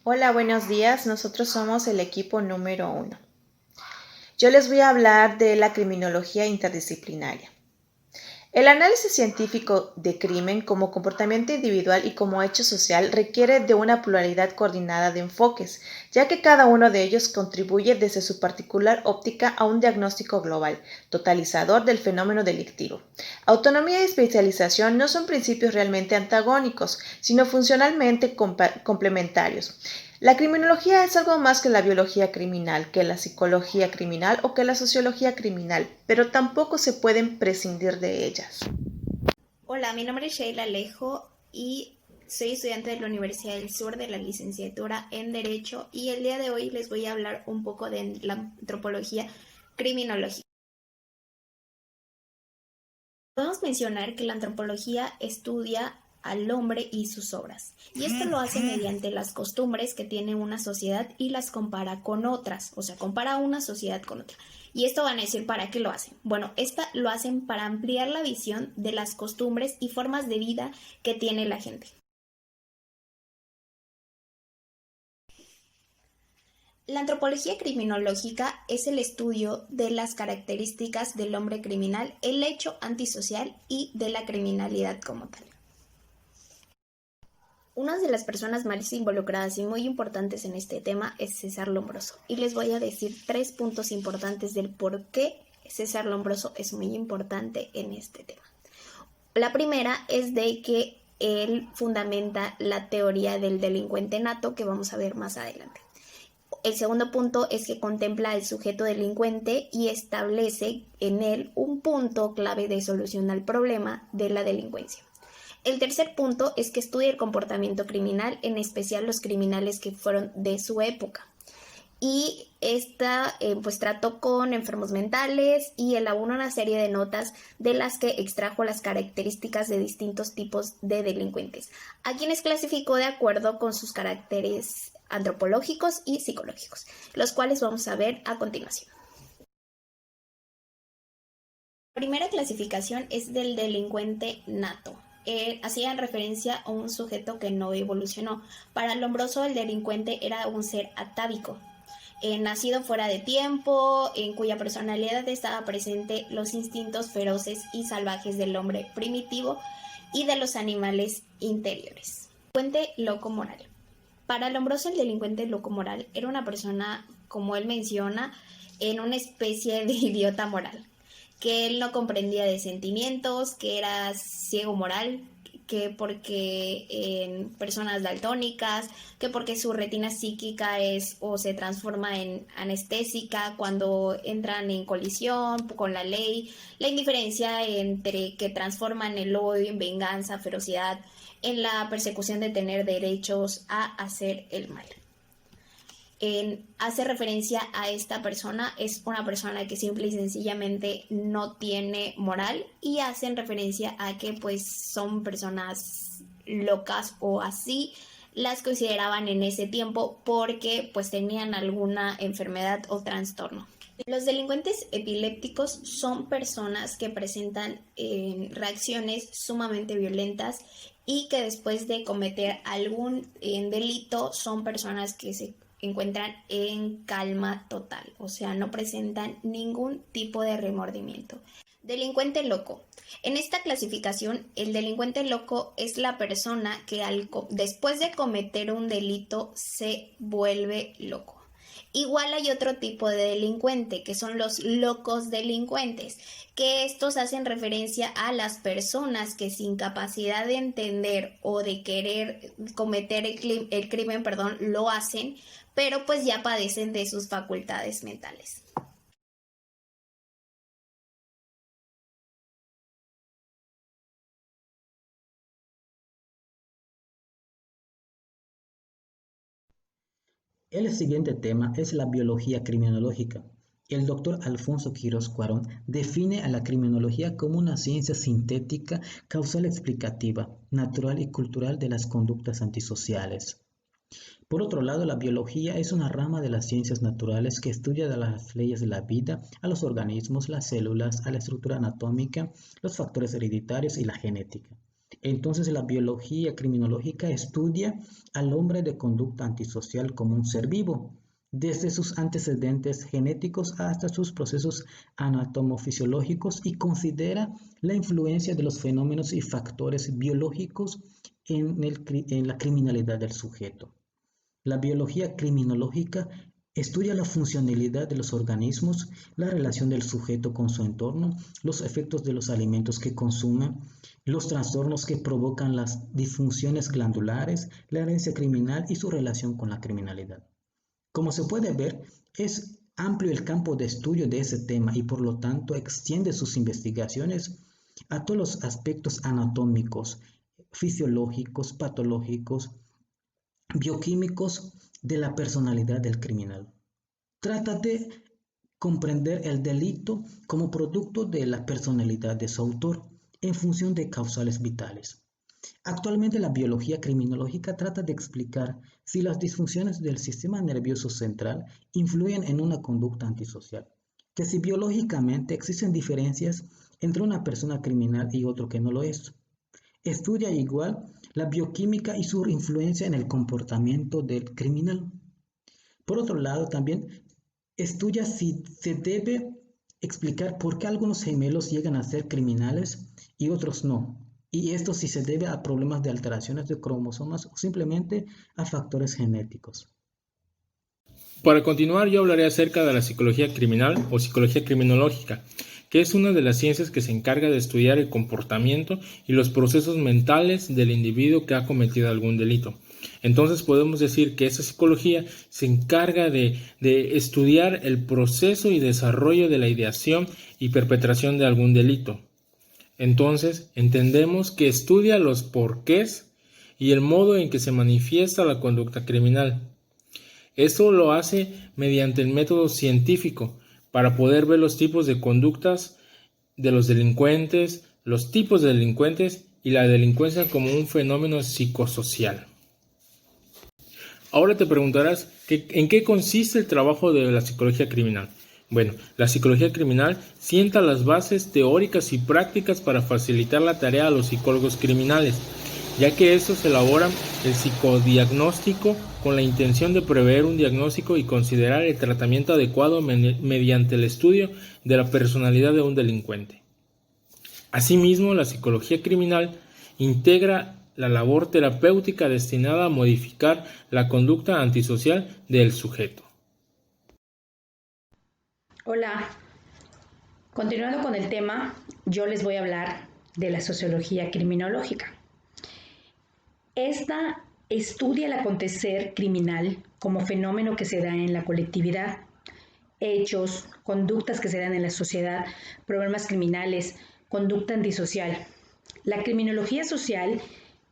Hola, buenos días. Nosotros somos el equipo número 1. Yo les voy a hablar de la criminología interdisciplinaria. El análisis científico de crimen como comportamiento individual y como hecho social requiere de una pluralidad coordinada de enfoques, ya que cada uno de ellos contribuye desde su particular óptica a un diagnóstico global, totalizador del fenómeno delictivo. Autonomía y especialización no son principios realmente antagónicos, sino funcionalmente complementarios. La criminología es algo más que la biología criminal, que la psicología criminal o que la sociología criminal, pero tampoco se pueden prescindir de ellas. Hola, mi nombre es Sheila Alejo y soy estudiante de la Universidad del Sur de la licenciatura en Derecho y el día de hoy les voy a hablar un poco de la antropología criminológica. Podemos mencionar que la antropología estudia al hombre y sus obras, y esto lo hace mediante las costumbres que tiene una sociedad y las compara con otras, o sea, compara una sociedad con otra. Y esto van a decir, ¿para qué lo hacen? Bueno, esta lo hacen para ampliar la visión de las costumbres y formas de vida que tiene la gente. La antropología criminológica es el estudio de las características del hombre criminal, el hecho antisocial y de la criminalidad como tal. Una de las personas más involucradas y muy importantes en este tema es César Lombroso, y les voy a decir 3 puntos importantes del por qué César Lombroso es muy importante en este tema. La primera es de que él fundamenta la teoría del delincuente nato, que vamos a ver más adelante. El segundo punto es que contempla al sujeto delincuente y establece en él un punto clave de solución al problema de la delincuencia. El tercer punto es que estudia el comportamiento criminal, en especial los criminales que fueron de su época. Y esta pues trató con enfermos mentales y elaboró una serie de notas de las que extrajo las características de distintos tipos de delincuentes, a quienes clasificó de acuerdo con sus caracteres antropológicos y psicológicos, los cuales vamos a ver a continuación. La primera clasificación es del delincuente nato. Hacían referencia a un sujeto que no evolucionó. Para Lombroso, el delincuente era un ser atávico, nacido fuera de tiempo, en cuya personalidad estaba presente los instintos feroces y salvajes del hombre primitivo y de los animales interiores. Delincuente loco moral. Para Lombroso, el delincuente loco moral era una persona, como él menciona, en una especie de idiota moral, que él no comprendía de sentimientos, que era ciego moral, que porque en personas daltónicas, que porque su retina psíquica es o se transforma en anestésica cuando entran en colisión con la ley, la indiferencia entre que transforman el odio en venganza, ferocidad, en la persecución de tener derechos a hacer el mal. Hace referencia a esta persona, es una persona que simple y sencillamente no tiene moral, y hacen referencia a que pues son personas locas o así las consideraban en ese tiempo porque pues tenían alguna enfermedad o trastorno. Los delincuentes epilépticos son personas que presentan reacciones sumamente violentas y que después de cometer algún delito son personas que se encuentran en calma total, o sea, no presentan ningún tipo de remordimiento. Delincuente loco. En esta clasificación, el delincuente loco es la persona que después de cometer un delito se vuelve loco. Igual hay otro tipo de delincuente, que son los locos delincuentes, que estos hacen referencia a las personas que sin capacidad de entender o de querer cometer el crimen, lo hacen, pero pues ya padecen de sus facultades mentales. El siguiente tema es la biología criminológica. El doctor Alfonso Quirós Cuarón define a la criminología como una ciencia sintética, causal explicativa, natural y cultural de las conductas antisociales. Por otro lado, la biología es una rama de las ciencias naturales que estudia de las leyes de la vida, a los organismos, las células, a la estructura anatómica, los factores hereditarios y la genética. Entonces la biología criminológica estudia al hombre de conducta antisocial como un ser vivo, desde sus antecedentes genéticos hasta sus procesos anatomofisiológicos y considera la influencia de los fenómenos y factores biológicos en la criminalidad del sujeto. La biología criminológica estudia la funcionalidad de los organismos, la relación del sujeto con su entorno, los efectos de los alimentos que consume, los trastornos que provocan las disfunciones glandulares, la herencia criminal y su relación con la criminalidad. Como se puede ver, es amplio el campo de estudio de ese tema y por lo tanto extiende sus investigaciones a todos los aspectos anatómicos, fisiológicos, patológicos, bioquímicos de la personalidad del criminal. Trata de comprender el delito como producto de la personalidad de su autor en función de causales vitales. Actualmente la biología criminológica trata de explicar si las disfunciones del sistema nervioso central influyen en una conducta antisocial, que si biológicamente existen diferencias entre una persona criminal y otro que no lo es. Estudia igual la bioquímica y su influencia en el comportamiento del criminal. Por otro lado, también estudia si se debe explicar por qué algunos gemelos llegan a ser criminales y otros no. Y esto si se debe a problemas de alteraciones de cromosomas o simplemente a factores genéticos. Para continuar, yo hablaré acerca de la psicología criminal o psicología criminológica, que es una de las ciencias que se encarga de estudiar el comportamiento y los procesos mentales del individuo que ha cometido algún delito. Entonces podemos decir que esa psicología se encarga de estudiar el proceso y desarrollo de la ideación y perpetración de algún delito. Entonces entendemos que estudia los porqués y el modo en que se manifiesta la conducta criminal. Esto lo hace mediante el método científico para poder ver los tipos de conductas de los delincuentes, los tipos de delincuentes y la delincuencia como un fenómeno psicosocial. Ahora te preguntarás ¿en qué consiste el trabajo de la psicología criminal? Bueno, la psicología criminal sienta las bases teóricas y prácticas para facilitar la tarea a los psicólogos criminales, ya que estos elaboran el psicodiagnóstico con la intención de prever un diagnóstico y considerar el tratamiento adecuado mediante el estudio de la personalidad de un delincuente. Asimismo, la psicología criminal integra la labor terapéutica destinada a modificar la conducta antisocial del sujeto. Hola, continuando con el tema, yo les voy a hablar de la sociología criminológica. Esta estudia el acontecer criminal como fenómeno que se da en la colectividad, hechos, conductas que se dan en la sociedad, problemas criminales, conducta antisocial. La criminología social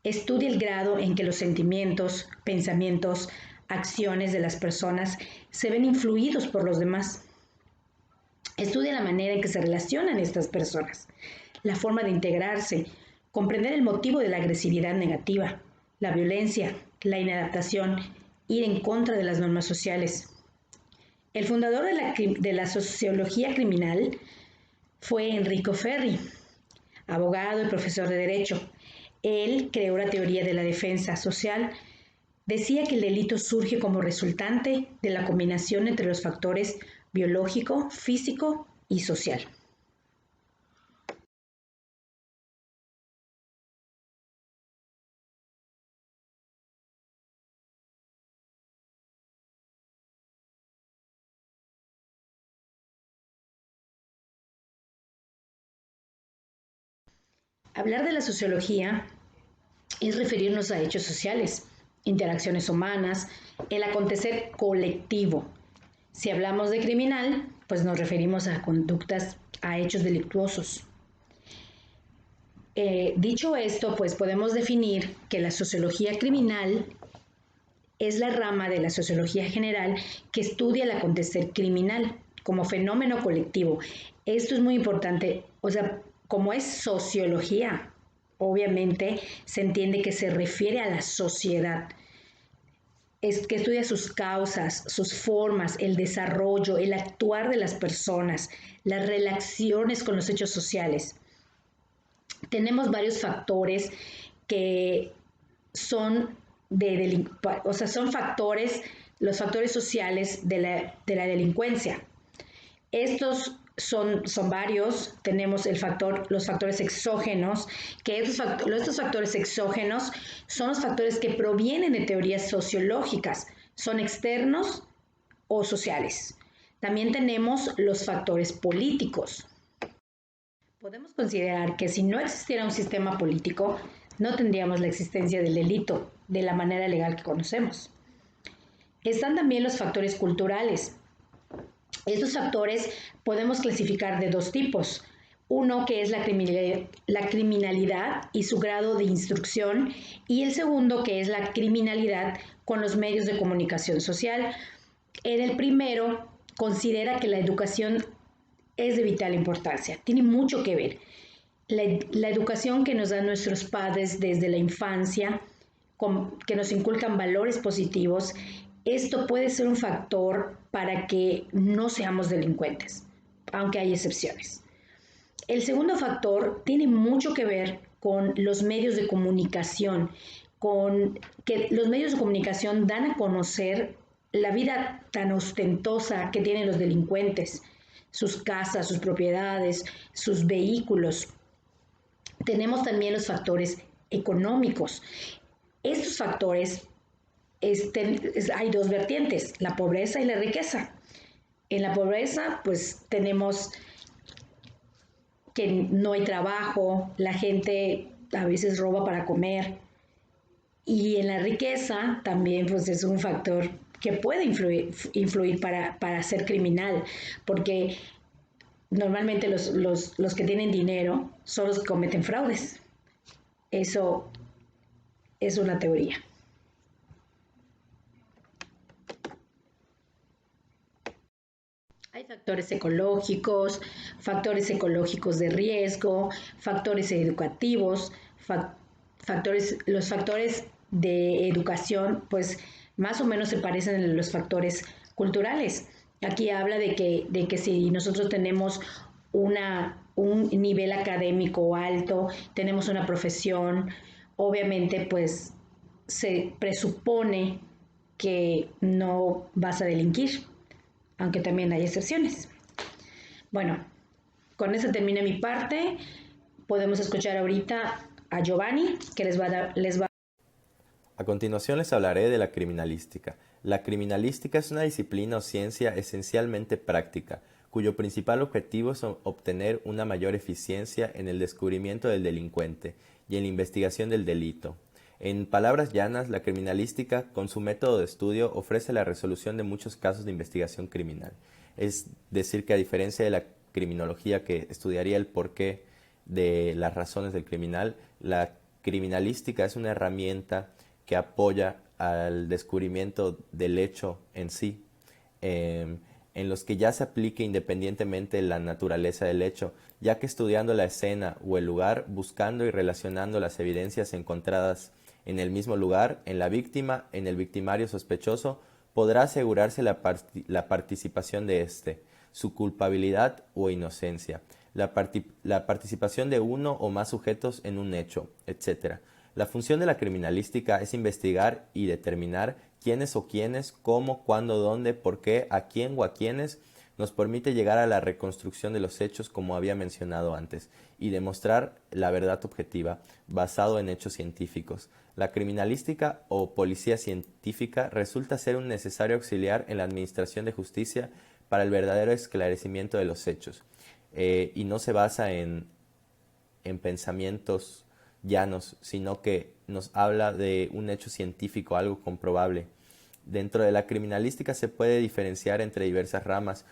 estudia el grado en que los sentimientos, pensamientos, acciones de las personas se ven influidos por los demás. Estudia la manera en que se relacionan estas personas, la forma de integrarse, comprender el motivo de la agresividad negativa, la violencia, la inadaptación, ir en contra de las normas sociales. El fundador de la sociología criminal fue Enrico Ferri, abogado y profesor de Derecho. Él creó la teoría de la defensa social. Decía que el delito surge como resultante de la combinación entre los factores biológico, físico y social. Hablar de la sociología es referirnos a hechos sociales, interacciones humanas, el acontecer colectivo. Si hablamos de criminal, pues nos referimos a conductas, a hechos delictuosos. Dicho esto, pues podemos definir que la sociología criminal es la rama de la sociología general que estudia el acontecer criminal como fenómeno colectivo. Esto es muy importante, o sea, como es sociología, obviamente se entiende que se refiere a la sociedad. Es que estudia sus causas, sus formas, el desarrollo, el actuar de las personas, las relaciones con los hechos sociales. Tenemos varios factores que son son factores, los factores sociales de la delincuencia. Estos son varios. Tenemos los factores exógenos, que estos factores exógenos son los factores que provienen de teorías sociológicas, son externos o sociales. También tenemos los factores políticos. Podemos considerar que si no existiera un sistema político, no tendríamos la existencia del delito de la manera legal que conocemos. Están también los factores culturales. Estos factores podemos clasificar de dos tipos. Uno que es la criminalidad y su grado de instrucción, y el segundo que es la criminalidad con los medios de comunicación social. En el primero, considera que la educación es de vital importancia, tiene mucho que ver. La educación que nos dan nuestros padres desde la infancia, que nos inculcan valores positivos, esto puede ser un factor para que no seamos delincuentes, aunque hay excepciones. El segundo factor tiene mucho que ver con los medios de comunicación, con que los medios de comunicación dan a conocer la vida tan ostentosa que tienen los delincuentes, sus casas, sus propiedades, sus vehículos. Tenemos también los factores económicos. Estos factores, hay dos vertientes, la pobreza y la riqueza. En la pobreza, pues tenemos que no hay trabajo, la gente a veces roba para comer. Y en la riqueza también pues es un factor que puede influir para ser criminal, porque normalmente los que tienen dinero son los que cometen fraudes. Eso es una teoría. Hay factores ecológicos de riesgo, factores educativos, los factores de educación, pues más o menos se parecen a los factores culturales. Aquí habla de que si nosotros tenemos un nivel académico alto, tenemos una profesión, obviamente pues se presupone que no vas a delinquir, aunque también hay excepciones. Bueno, con eso termina mi parte. Podemos escuchar ahorita a Giovanni, que les va. A continuación les hablaré de la criminalística. La criminalística es una disciplina o ciencia esencialmente práctica, cuyo principal objetivo es obtener una mayor eficiencia en el descubrimiento del delincuente y en la investigación del delito. En palabras llanas, la criminalística, con su método de estudio, ofrece la resolución de muchos casos de investigación criminal. Es decir, que a diferencia de la criminología, que estudiaría el porqué de las razones del criminal, la criminalística es una herramienta que apoya al descubrimiento del hecho en sí, en los que ya se aplique independientemente la naturaleza del hecho, ya que estudiando la escena o el lugar, buscando y relacionando las evidencias encontradas en el mismo lugar, en la víctima, en el victimario sospechoso, podrá asegurarse la participación de éste, su culpabilidad o inocencia, la participación de uno o más sujetos en un hecho, etc. La función de la criminalística es investigar y determinar quiénes o quiénes, cómo, cuándo, dónde, por qué, a quién o a quiénes, nos permite llegar a la reconstrucción de los hechos como había mencionado antes y demostrar la verdad objetiva basado en hechos científicos. La criminalística o policía científica resulta ser un necesario auxiliar en la administración de justicia para el verdadero esclarecimiento de los hechos y no se basa en pensamientos llanos, sino que nos habla de un hecho científico, algo comprobable. Dentro de la criminalística se puede diferenciar entre diversas ramas.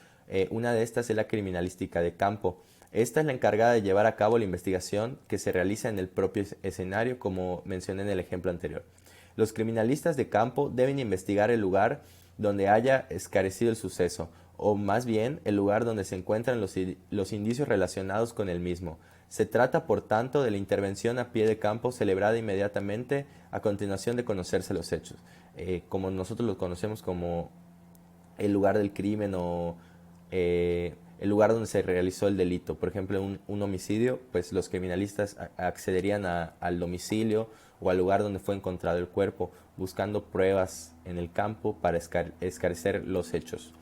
Una de estas es la criminalística de campo. Esta es la encargada de llevar a cabo la investigación que se realiza en el propio escenario, como mencioné en el ejemplo anterior. Los criminalistas de campo deben investigar el lugar donde haya esclarecido el suceso, o más bien el lugar donde se encuentran los indicios relacionados con el mismo. Se trata, por tanto, de la intervención a pie de campo celebrada inmediatamente a continuación de conocerse los hechos, como nosotros los conocemos como el lugar del crimen o el el lugar donde se realizó el delito. Por ejemplo, un homicidio, pues los criminalistas accederían al domicilio o al lugar donde fue encontrado el cuerpo, buscando pruebas en el campo para esclarecer los hechos.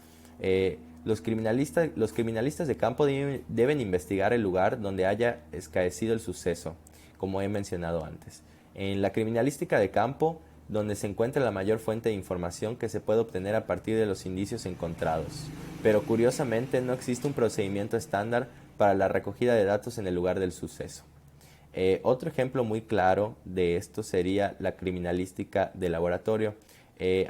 Los criminalistas de campo deben investigar el lugar donde haya esclarecido el suceso, como he mencionado antes. En la criminalística de campo, donde se encuentra la mayor fuente de información que se puede obtener a partir de los indicios encontrados. Pero curiosamente no existe un procedimiento estándar para la recogida de datos en el lugar del suceso. Otro ejemplo muy claro de esto sería la criminalística de laboratorio.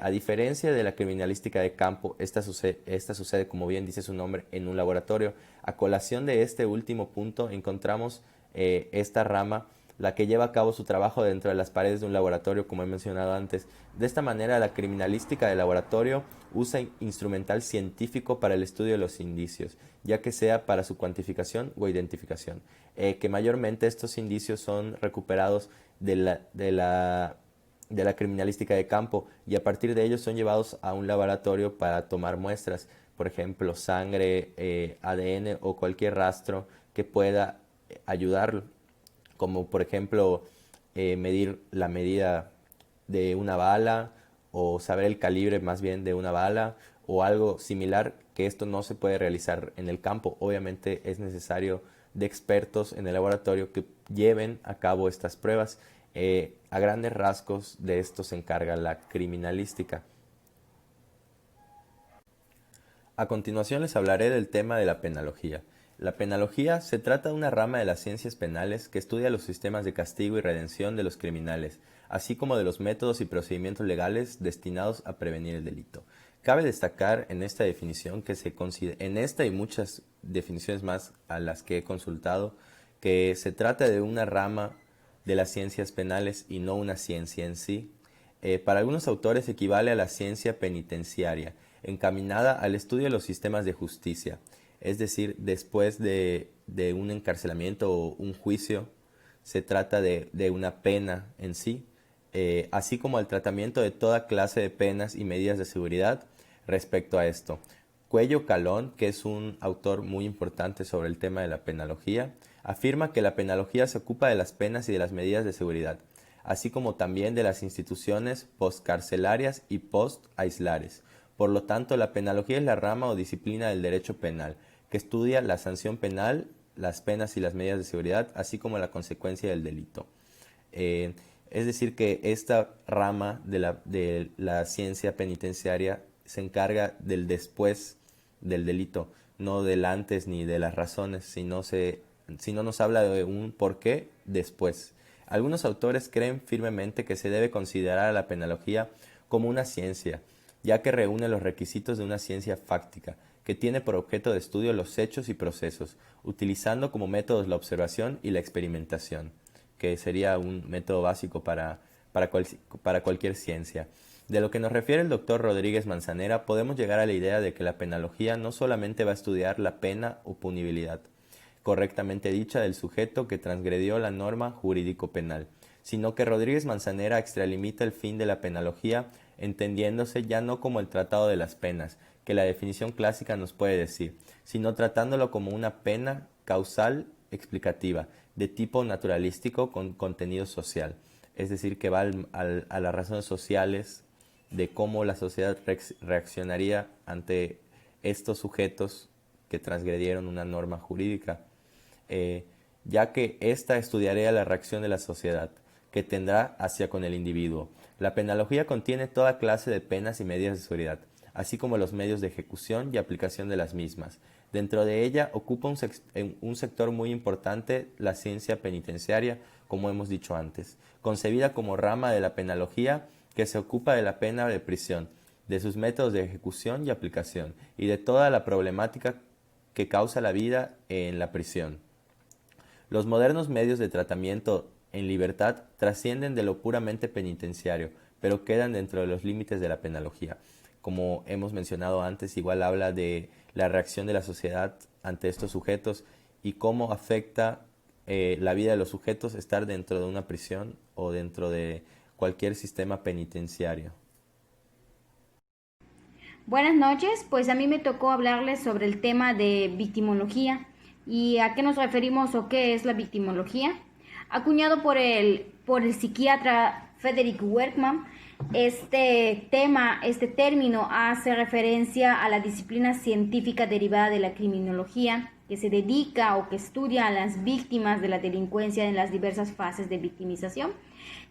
A diferencia de la criminalística de campo, esta sucede, como bien dice su nombre, en un laboratorio. A colación de este último punto encontramos esta rama, la que lleva a cabo su trabajo dentro de las paredes de un laboratorio, como he mencionado antes. De esta manera, la criminalística de laboratorio usa instrumental científico para el estudio de los indicios, ya que sea para su cuantificación o identificación, que mayormente estos indicios son recuperados de la criminalística de campo, y a partir de ellos son llevados a un laboratorio para tomar muestras, por ejemplo, sangre, ADN o cualquier rastro que pueda ayudarlo, como por ejemplo medir la medida de una bala o saber el calibre más bien de una bala o algo similar, que esto no se puede realizar en el campo. Obviamente es necesario de expertos en el laboratorio que lleven a cabo estas pruebas. A grandes rasgos de esto se encarga la criminalística. A continuación les hablaré del tema de la penología. La penología se trata de una rama de las ciencias penales que estudia los sistemas de castigo y redención de los criminales, así como de los métodos y procedimientos legales destinados a prevenir el delito. Cabe destacar en esta definición que en esta y muchas definiciones más a las que he consultado, que se trata de una rama de las ciencias penales y no una ciencia en sí. Para algunos autores equivale a la ciencia penitenciaria, encaminada al estudio de los sistemas de justicia. Es decir, después de un encarcelamiento o un juicio, se trata de una pena en sí, así como al tratamiento de toda clase de penas y medidas de seguridad respecto a esto. Cuello Calón, que es un autor muy importante sobre el tema de la penología, afirma que la penología se ocupa de las penas y de las medidas de seguridad, así como también de las instituciones postcarcelarias y post-aislares. Por lo tanto, la penología es la rama o disciplina del derecho penal, que estudia la sanción penal, las penas y las medidas de seguridad, así como la consecuencia del delito. Es decir, que esta rama de la ciencia penitenciaria se encarga del después del delito, no del antes ni de las razones, sino nos habla de un por qué después. Algunos autores creen firmemente que se debe considerar a la penología como una ciencia, ya que reúne los requisitos de una ciencia fáctica, que tiene por objeto de estudio los hechos y procesos, utilizando como métodos la observación y la experimentación, que sería un método básico para cualquier ciencia. De lo que nos refiere el doctor Rodríguez Manzanera, podemos llegar a la idea de que la penología no solamente va a estudiar la pena o punibilidad correctamente dicha del sujeto que transgredió la norma jurídico-penal, sino que Rodríguez Manzanera extralimita el fin de la penología, entendiéndose ya no como el tratado de las penas, que la definición clásica nos puede decir, sino tratándolo como una pena causal explicativa, de tipo naturalístico con contenido social, es decir, que va a las razones sociales de cómo la sociedad reaccionaría ante estos sujetos que transgredieron una norma jurídica, ya que ésta estudiaría la reacción de la sociedad que tendrá hacia con el individuo. La penología contiene toda clase de penas y medidas de seguridad, así como los medios de ejecución y aplicación de las mismas. Dentro de ella ocupa un sector muy importante la ciencia penitenciaria, como hemos dicho antes, concebida como rama de la penología que se ocupa de la pena de prisión, de sus métodos de ejecución y aplicación, y de toda la problemática que causa la vida en la prisión. Los modernos medios de tratamiento en libertad trascienden de lo puramente penitenciario, pero quedan dentro de los límites de la penología. Como hemos mencionado antes, igual habla de la reacción de la sociedad ante estos sujetos y cómo afecta la vida de los sujetos estar dentro de una prisión o dentro de cualquier sistema penitenciario. Buenas noches, pues a mí me tocó hablarles sobre el tema de victimología y a qué nos referimos o qué es la victimología. Acuñado por el psiquiatra Frederick Werkman, este término hace referencia a la disciplina científica derivada de la criminología, que se dedica o que estudia a las víctimas de la delincuencia en las diversas fases de victimización.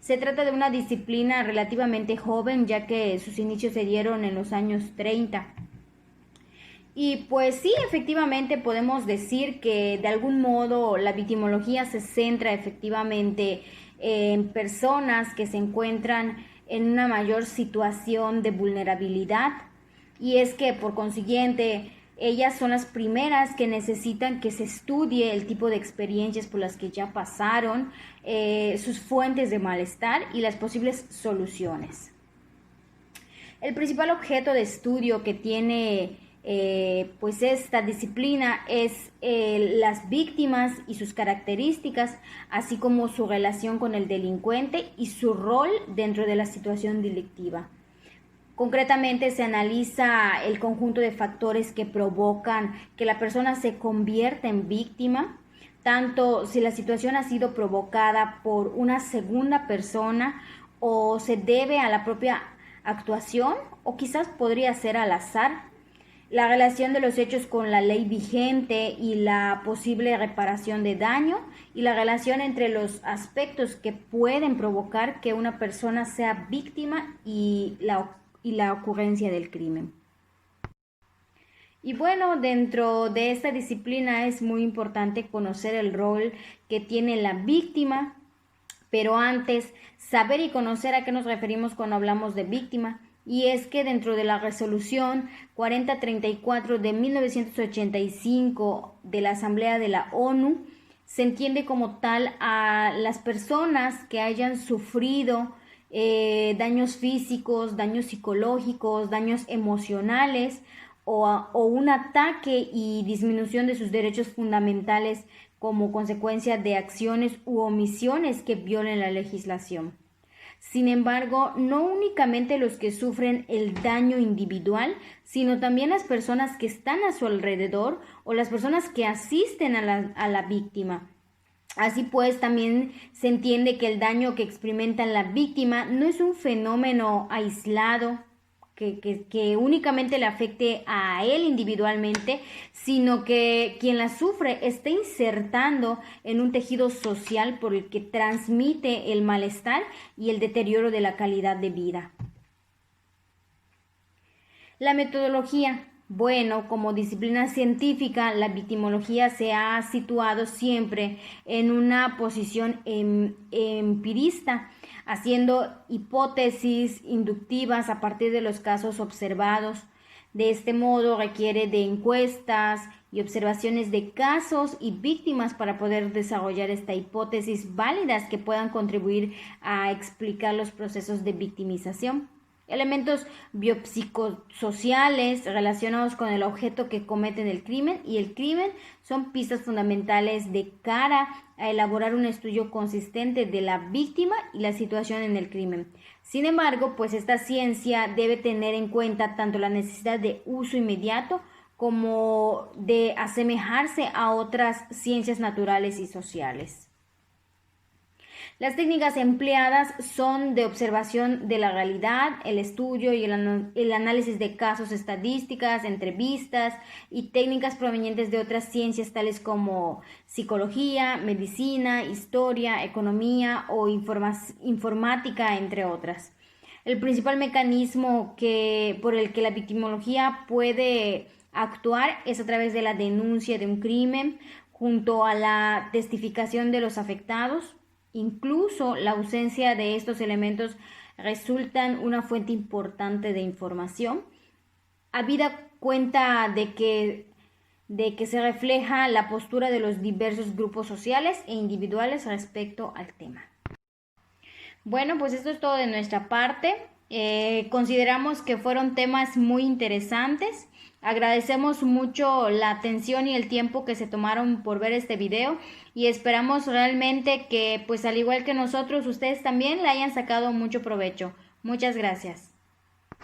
Se trata de una disciplina relativamente joven, ya que sus inicios se dieron en los años 30. Y pues sí, efectivamente podemos decir que de algún modo la victimología se centra efectivamente en personas que se encuentran en una mayor situación de vulnerabilidad, y es que por consiguiente ellas son las primeras que necesitan que se estudie el tipo de experiencias por las que ya pasaron, sus fuentes de malestar y las posibles soluciones. El principal objeto de estudio que tiene pues esta disciplina es las víctimas y sus características, así como su relación con el delincuente y su rol dentro de la situación delictiva. Concretamente se analiza el conjunto de factores que provocan que la persona se convierta en víctima, tanto si la situación ha sido provocada por una segunda persona o se debe a la propia actuación o quizás podría ser al azar. La relación de los hechos con la ley vigente y la posible reparación de daño, y la relación entre los aspectos que pueden provocar que una persona sea víctima y la ocurrencia del crimen. Y bueno, dentro de esta disciplina es muy importante conocer el rol que tiene la víctima, pero antes saber y conocer a qué nos referimos cuando hablamos de víctima. Y es que dentro de la resolución 4034 de 1985 de la Asamblea de la ONU, se entiende como tal a las personas que hayan sufrido daños físicos, daños psicológicos, daños emocionales o un ataque y disminución de sus derechos fundamentales como consecuencia de acciones u omisiones que violen la legislación. Sin embargo, no únicamente los que sufren el daño individual, sino también las personas que están a su alrededor o las personas que asisten a la víctima. Así pues, también se entiende que el daño que experimenta la víctima no es un fenómeno aislado que únicamente le afecte a él individualmente, sino que quien la sufre está insertando en un tejido social por el que transmite el malestar y el deterioro de la calidad de vida. La metodología. Bueno, como disciplina científica, la victimología se ha situado siempre en una posición empirista, haciendo hipótesis inductivas a partir de los casos observados. De este modo requiere de encuestas y observaciones de casos y víctimas para poder desarrollar esta hipótesis válidas que puedan contribuir a explicar los procesos de victimización. Elementos biopsicosociales relacionados con el objeto que cometen el crimen y el crimen son pistas fundamentales de cara a elaborar un estudio consistente de la víctima y la situación en el crimen. Sin embargo, pues esta ciencia debe tener en cuenta tanto la necesidad de uso inmediato como de asemejarse a otras ciencias naturales y sociales. Las técnicas empleadas son de observación de la realidad, el estudio y el análisis de casos, estadísticas, entrevistas y técnicas provenientes de otras ciencias tales como psicología, medicina, historia, economía o informática, entre otras. El principal mecanismo por el que la victimología puede actuar es a través de la denuncia de un crimen junto a la testificación de los afectados. Incluso la ausencia de estos elementos resultan una fuente importante de información, habida cuenta de que se refleja la postura de los diversos grupos sociales e individuales respecto al tema. Bueno, pues esto es todo de nuestra parte. Consideramos que fueron temas muy interesantes. Agradecemos mucho la atención y el tiempo que se tomaron por ver este video y esperamos realmente que, pues al igual que nosotros, ustedes también le hayan sacado mucho provecho. Muchas gracias.